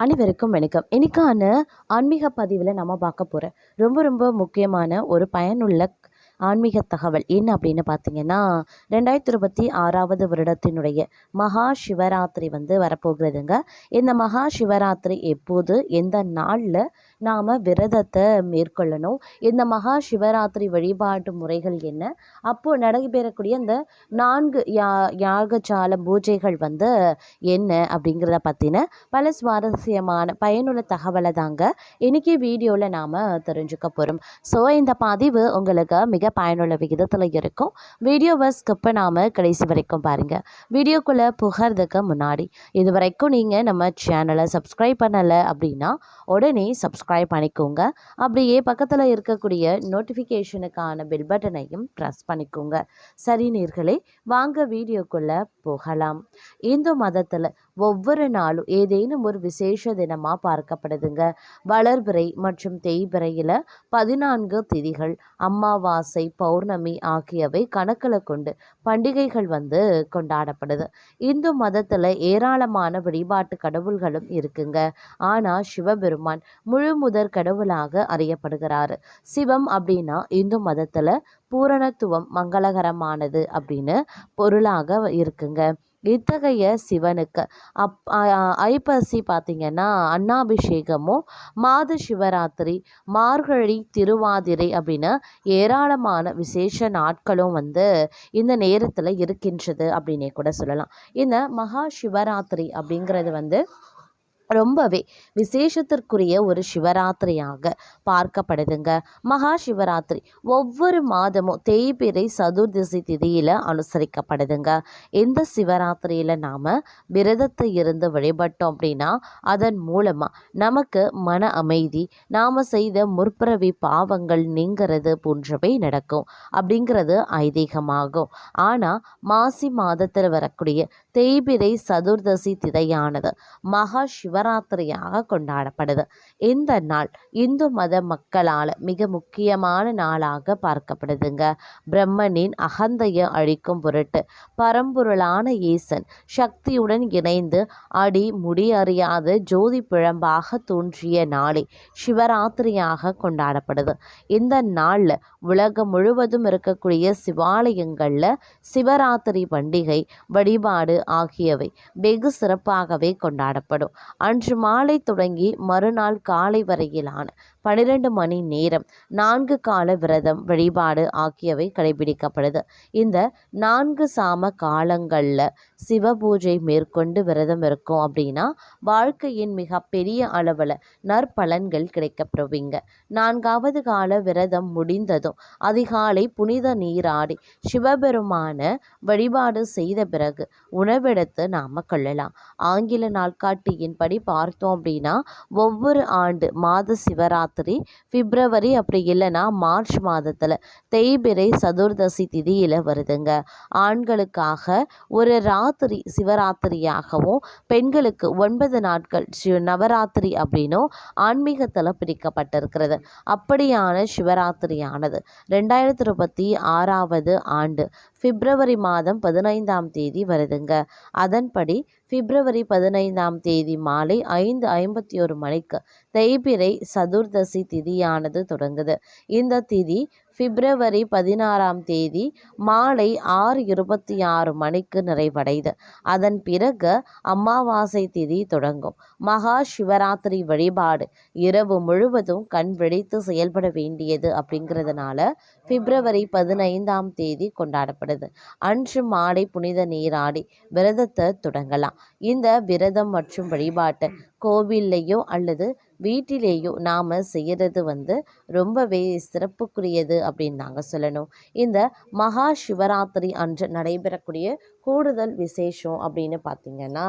அனைவருக்கும் வணக்கம். இன்னைக்கான ஆன்மீக பதிவில் நம்ம பார்க்க போகிற ரொம்ப ரொம்ப முக்கியமான ஒரு பயனுள்ள ஆன்மீக தகவல் என்ன அப்படின்னு பார்த்தீங்கன்னா, 2026வது வருடத்தினுடைய மகா சிவராத்திரி வரப்போகிறதுங்க. இந்த மகா சிவராத்திரி எப்போது, எந்த நாளில் நாம் விரதத்தை மேற்கொள்ளணும், இந்த மகா சிவராத்திரி வழிபாட்டு முறைகள் என்ன, அப்போது நடைபெறக்கூடிய இந்த 4 யாகசால பூஜைகள் என்ன அப்படிங்கிறத பற்றின பல சுவாரஸ்யமான பயனுள்ள தகவலை தாங்க இன்றைக்கி வீடியோவில் நாம் தெரிஞ்சுக்க போகிறோம். ஸோ இந்த பதிவு உங்களுக்கு மிக பயனுள்ள விகிதத்தில் இருக்கும். வீடியோவை ஸ்கிப் பண்ணாமல் கடைசி வரைக்கும் பாருங்கள். வீடியோக்குள்ளே புகிறதுக்கு முன்னாடி இது வரைக்கும் நீங்கள் நம்ம சேனலை சப்ஸ்கிரைப் பண்ணலை அப்படின்னா உடனே சப்ஸ்கிரைப் பண்ணிக்கோங்க. அப்படியே பக்கத்தில் இருக்கக்கூடிய நோட்டிஃபிகேஷனுக்கான பெல் பட்டனையும் ப்ரெஸ் பண்ணிக்கோங்க. சரி நேர்களே, வாங்க வீடியோக்குள்ளே போகலாம். இந்து மதத்தில் ஒவ்வொரு நாளும் ஏதேனும் ஒரு விசேஷ தினமாக பார்க்கப்படுதுங்க. வளர்பிறை மற்றும் தேய்பிறையில் 14 திதிகள், அமாவாசை, பௌர்ணமி ஆகியவை கணக்கில் கொண்டு பண்டிகைகள் கொண்டாடப்படுது. இந்து மதத்தில் ஏராளமான வழிபாட்டு கடவுள்களும் இருக்குங்க. ஆனால் சிவபெருமான் முழு முதற் கடவுளாக அறியப்படுகிறார். சிவம் அப்படின்னா இந்து மதத்தில் பூரணத்துவம், மங்களகரமானது அப்படின்னு பொருளாக இருக்குங்க. இத்தகைய சிவனுக்கு ஐப்பசி பார்த்திங்கன்னா அன்னாபிஷேகமும், மாத சிவராத்திரி, மார்கழி திருவாதிரை அப்படின்னு ஏராளமான விசேஷ நாட்களும் இந்த நேரத்தில் இருக்கின்றது அப்படின்னே கூட சொல்லலாம். இந்த மகா சிவராத்திரி அப்படிங்கிறது ரொம்பவே விசேஷத்திற்குரிய ஒரு சிவராத்திரியாக பார்க்கப்படுதுங்க. மகா சிவராத்திரி ஒவ்வொரு மாதமும் தேய்பிறை சதுர்தசி திதியில் அனுசரிக்கப்படுதுங்க. இந்த சிவராத்திரியில் நாம் விரதத்தை இருந்து வழிபட்டோம் அப்படின்னா அதன் மூலமாக நமக்கு மன அமைதி, நாம் செய்த முற்பிறவி பாவங்கள் நீங்கிறது போன்றவை நடக்கும் அப்படிங்கிறது ஐதீகமாகும். ஆனால் மாசி மாதத்தில் வரக்கூடிய தேய்பிறை சதுர்தசி திதையானது மகா சிவராத்திரியாக கொண்டாடப்படுது. இந்த நாள் இந்து மத மக்களால் மிக முக்கியமான நாளாக பார்க்கப்படுதுங்க. பிரம்மனின் அகந்தையை அழிக்கும் பொருட்டு பரம்பொருளான ஈசன் சக்தியுடன் இணைந்து அடி முடி அறியாத ஜோதி பிழம்பாக தோன்றிய நாளே சிவராத்திரியாக கொண்டாடப்படுது. இந்த நாளில் உலகம் முழுவதும் இருக்கக்கூடிய சிவாலயங்களில் சிவராத்திரி பண்டிகை வழிபாடு ஆகியவை வெகு சிறப்பாகவே கொண்டாடப்படும். அன்று மாலை தொடங்கி மறுநாள் காலை வரையிலான 12 மணி நேரம் 4 கால விரதம் வழிபாடு ஆகியவை கடைபிடிக்கப்படுது. இந்த 4 சாம காலங்களில் சிவ பூஜை மேற்கொண்டு விரதம் இருக்கும் அப்படின்னா வாழ்க்கையின் மிக பெரிய அளவில் நற்பலன்கள் கிடைக்கப்பெறுவீங்க. 4வது கால விரதம் முடிந்ததும் அதிகாலை புனித நீராடி சிவபெருமான வழிபாடு செய்த பிறகு உணவெடுத்து நாம் கொள்ளலாம். ஆங்கில நாட்காட்டியின்படி பார்த்தோம் அப்படின்னா ஒவ்வொரு ஆண்டு மாத சிவராத்திரி பிப்ரவரி அப்படி இல்லைன்னா மார்ச் மாதத்தில் தேய்பிறை சதுர்தசி திதியில் வருதுங்க. ஆண்களுக்காக ஒரு ராத்திரி சிவராத்திரியாகவும் பெண்களுக்கு 9 நாட்கள் நவராத்திரி அப்படின்னும் ஆன்மீகத்தில் பிரிக்கப்பட்டிருக்கிறது. அப்படியான சிவராத்திரியானது 2026வது ஆண்டு பிப்ரவரி மாதம் 15ஆம் தேதி வருதுங்க. அதன்படி பிப்ரவரி 15ஆம் தேதி மாலை 5:51 மணிக்கு தேய்பிறை சதுர்தசி திதியானது தொடங்குது. இந்த திதி பிப்ரவரி 16ஆம் தேதி மாலை 6:26 மணிக்கு நிறைவடைது. அதன் பிறகு அமாவாசை திதி தொடங்கும். மகா சிவராத்திரி வழிபாடு இரவு முழுவதும் கண் விழித்து செயல்பட வேண்டியது அப்படிங்கிறதுனால பிப்ரவரி 15ஆம் தேதி கொண்டாடப்படுது. அன்று மாலை புனித நீராடி விரதத்தை தொடங்கலாம். இந்த விரதம் மற்றும் வழிபாட்டை கோவில்லையோ அல்லது வீட்டிலேயோ நாம் செய்கிறது ரொம்பவே சிறப்புக்குரியது அப்படின்னு நாங்கள் சொல்லணும். இந்த மகா சிவராத்திரி அன்று நடைபெறக்கூடிய கூடுதல் விசேஷம் அப்படின்னு பார்த்திங்கன்னா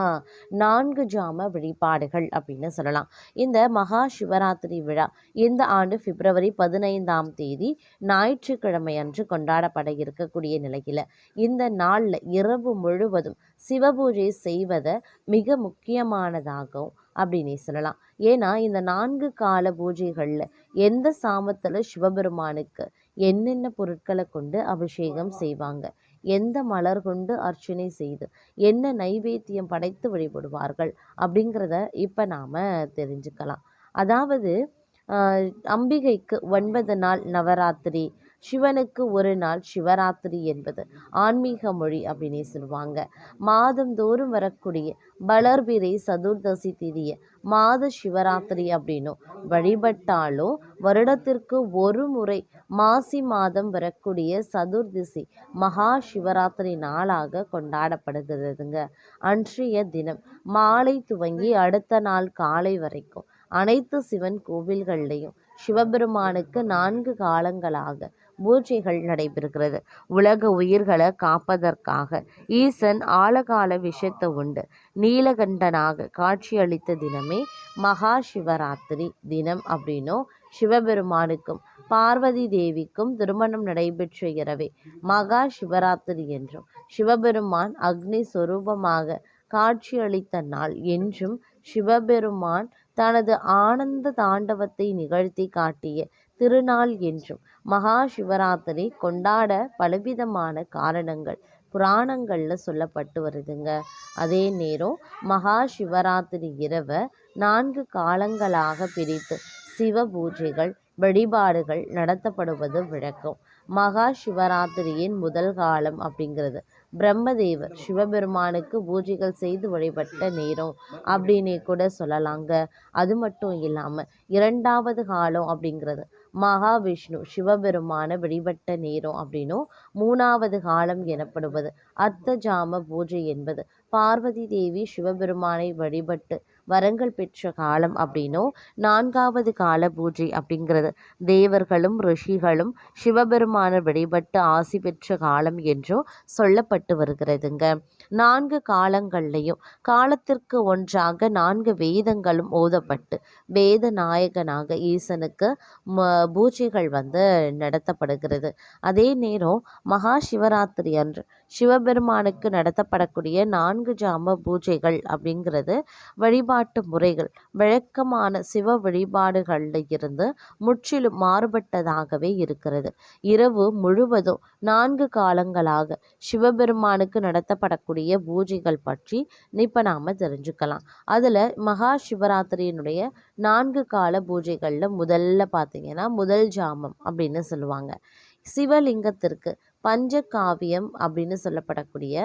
4 ஜாம வழிபாடுகள் அப்படின்னு சொல்லலாம். இந்த மகா சிவராத்திரி விழா இந்த ஆண்டு பிப்ரவரி 15ஆம் தேதி ஞாயிற்றுக்கிழமை அன்று கொண்டாடப்பட இருக்கக்கூடிய நிலையில் இந்த நாளில் இரவு முழுவதும் சிவபூஜை செய்வதை மிக முக்கியமானதாகும் அப்படின்னே சொல்லலாம். ஏன்னா இந்த 4 கால பூஜைகளில் எந்த சாமத்தில் சிவபெருமானுக்கு என்னென்ன பொருட்களை கொண்டு அபிஷேகம் செய்வாங்க, எந்த மலர் கொண்டு அர்ச்சனை செய்து என்ன நைவேத்தியம் படைத்து வழிபடுவார்கள் அப்படிங்கிறத இப்போ நாம் தெரிஞ்சுக்கலாம். அதாவது அம்பிகைக்கு 9 நாள் நவராத்திரி, சிவனுக்கு ஒரு நாள் சிவராத்திரி என்பது ஆன்மீக மொழி அப்படின்னே சொல்லுவாங்க. மாதந்தோறும் வரக்கூடிய வளர்பிறை சதுர்தசி திதிய மாத சிவராத்திரி அப்படின்னும் வழிபட்டாலும் வருடத்திற்கு ஒரு முறை மாசி மாதம் வரக்கூடிய சதுர்திசி மகா சிவராத்திரி நாளாக கொண்டாடப்படுகிறதுங்க. அன்றைய தினம் மாலை துவங்கி அடுத்த நாள் காலை வரைக்கும் அனைத்து சிவன் கோவில்கள்லையும் சிவபெருமானுக்கு 4 காலங்களாக பூஜைகள் நடைபெறுகிறது. உலக உயிர்களை காப்பதற்காக ஈசன் ஆழகால விஷத்தை உண்டு நீலகண்டனாக காட்சியளித்த தினமே மகா சிவராத்திரி தினம் அப்படின்னும், சிவபெருமானுக்கும் பார்வதி தேவிக்கும் திருமணம் நடைபெற்ற இரவே மகா சிவராத்திரி என்றும், சிவபெருமான் அக்னி சொரூபமாக காட்சியளித்த நாள் என்றும், சிவபெருமான் தனது ஆனந்த தாண்டவத்தை நிகழ்த்தி காட்டிய திருநாள் என்றும் மகா சிவராத்திரி கொண்டாட பலவிதமான காரணங்கள் புராணங்கள்ல சொல்லப்பட்டு வருதுங்க. அதே நேரம் மகா சிவராத்திரி இரவை 4 காலங்களாக பிரித்து சிவ பூஜைகள் வழிபாடுகள் நடத்தப்படுவது வழக்கம். மகா சிவராத்திரியின் முதல் காலம் அப்படிங்கிறது பிரம்மதேவர் சிவபெருமானுக்கு பூஜைகள் செய்து வழிபட்ட நேரம் அப்படின்னே கூட சொல்லலாங்க. அது மட்டும் இல்லாமல் 2வது காலம் அப்படிங்கிறது மகாவிஷ்ணு சிவபெருமான வழிபட்ட நேரம் அப்படின்னும், 3வது காலம் எனப்படுவது அர்த்த ஜாம பூஜை என்பது பார்வதி தேவி சிவபெருமானை வழிபட்டு வரங்கள் பெற்ற காலம் அப்படின்னும், 4வது கால பூஜை அப்படிங்கிறது தேவர்களும் ரிஷிகளும் சிவபெருமான வழிபட்டு ஆசி பெற்ற காலம் என்றும் சொல்லப்பட்டு வருகிறதுங்க. 4 காலங்கள்லையும் காலத்திற்கு ஒன்றாக 4 வேதங்களும் ஓதப்பட்டு வேத நாயகனாக ஈசனுக்கு பூஜைகள் நடத்தப்படுகிறது. அதே நேரம் மகா சிவராத்திரி அன்று சிவபெருமானுக்கு நடத்தப்படக்கூடிய 4 ஜாம பூஜைகள் அப்படிங்கிறது வழிபாட்டு முறைகள் வழக்கமான சிவ வழிபாடுகளில் இருந்து முற்றிலும் மாறுபட்டதாகவே இருக்கிறது. இரவு முழுவதும் 4 காலங்களாக சிவபெருமானுக்கு நடத்தப்படக்கூடிய பூஜைகள் பற்றி இப்போ நாம் தெரிஞ்சுக்கலாம். அதில் மகா சிவராத்திரியினுடைய 4 கால பூஜைகளில் முதல்ல பார்த்தீங்கன்னா முதல் ஜாமம் அப்படின்னு சொல்லுவாங்க. சிவலிங்கத்திற்கு பஞ்சகாவியம் அப்படின்னு சொல்லப்படக்கூடிய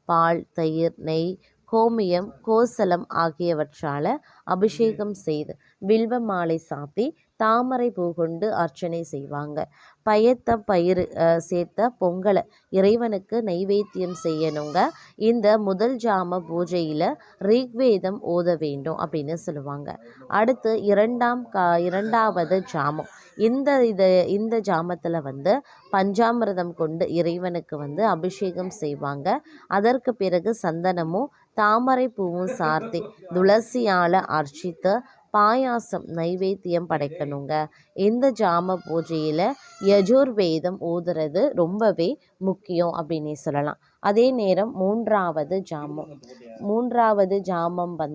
பால், தயிர், நெய், கோமியம், கோசலம் ஆகியவற்றால் அபிஷேகம் செய்து வில்வ மாலை சாத்தி தாமரை பூ கொண்டு அர்ச்சனை செய்வாங்க. பயத்த பயிறு சேர்த்த பொங்கலை இறைவனுக்கு நைவேத்தியம் செய்யணுங்க. இந்த முதல் ஜாம பூஜையில் ரிக்வேதம் ஓத வேண்டும் அப்படின்னு சொல்லுவாங்க. அடுத்து 2வது ஜாமம். இந்த ஜாமத்தில் பஞ்சாமிர்தம் கொண்டு இறைவனுக்கு அபிஷேகம் செய்வாங்க. அதற்கு பிறகு சந்தனமும் தாமரை பூவும் சார்த்தி துளசியால் அர்ச்சித்து பாயாசம் நைவேத்தியம் படைக்கணுங்க. இந்த ஜாம பூஜையில் யஜுர்வேதம் ஓதுறது ரொம்பவே முக்கியம் அப்படின்னே சொல்லலாம். அதே நேரம் 3வது ஜாமம்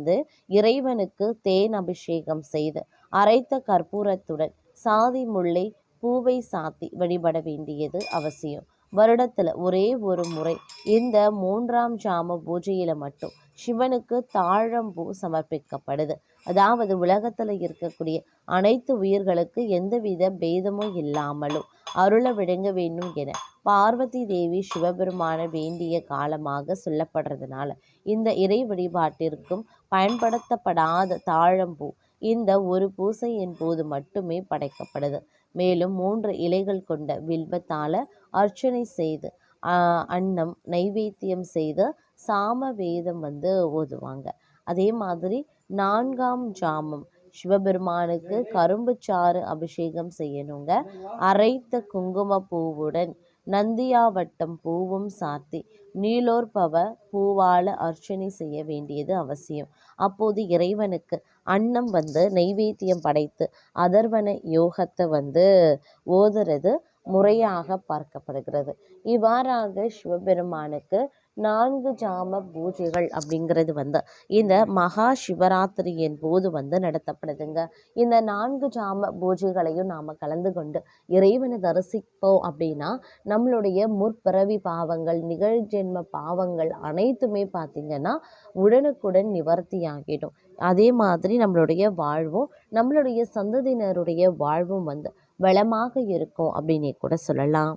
இறைவனுக்கு தேன் அபிஷேகம் செய்து அரைத்த கற்பூரத்துடன் சாதி முல்லை பூவை சாத்தி வழிபட வேண்டியது அவசியம். வருடத்தில் ஒரே ஒரு முறை இந்த 3ஆம் ஜாம பூஜையில் மட்டும் சிவனுக்கு தாழம்பூ சமர்ப்பிக்கப்படுது. அதாவது உலகத்தில் இருக்கக்கூடிய அனைத்து உயிர்களுக்கு எந்தவித பேதமும் இல்லாமலும் அருள விளங்க வேண்டும் என பார்வதி தேவி சிவபெருமான வேண்டிய காலமாக சொல்லப்படுறதுனால இந்த இறை வழிபாட்டிற்கும் பயன்படுத்தப்படாத தாழம்பூ இந்த ஒரு பூசையின் போது மட்டுமே படைக்கப்படுது. மேலும் 3 இலைகள் கொண்ட வில்வத்தால் அர்ச்சனை செய்து அன்னம் நைவேத்தியம் செய்து சாம வேதம் ஓதுவாங்க. அதே மாதிரி 4ஆம் ஜாமம் சிவபெருமானுக்கு கரும்பு சாறு அபிஷேகம் செய்யணுங்க. அரைத்த குங்கும பூவுடன் நந்தியாவட்டம் பூவும் சாத்தி நீலோற்பவ பூவால் அர்ச்சனை செய்ய வேண்டியது அவசியம். அப்போது இறைவனுக்கு அன்னம் நைவேத்தியம் படைத்து அதர்வன யோகத்தை ஓதுறது முறையாக பார்க்கப்படுகிறது. இவ்வாறாக சிவபெருமானுக்கு 4 ஜாம பூஜைகள் அப்படிங்கிறது வந்து இந்த மகா சிவராத்திரியின் போது வந்து நடத்தப்படுதுங்க. இந்த 4 ஜாம பூஜைகளையும் நாம் கலந்து கொண்டு இறைவனை தரிசிப்போம் அப்படின்னா நம்மளுடைய முற்பிறவி பாவங்கள், நிகழ்ஜென்ம பாவங்கள் அனைத்துமே பார்த்திங்கன்னா உடனுக்குடன் நிவர்த்தி ஆகிடும். அதே மாதிரி நம்மளுடைய வாழ்வும் நம்மளுடைய சந்ததியினருடைய வாழ்வும் வந்து வளமாக இருக்கும் அப்படின்னே கூட சொல்லலாம்.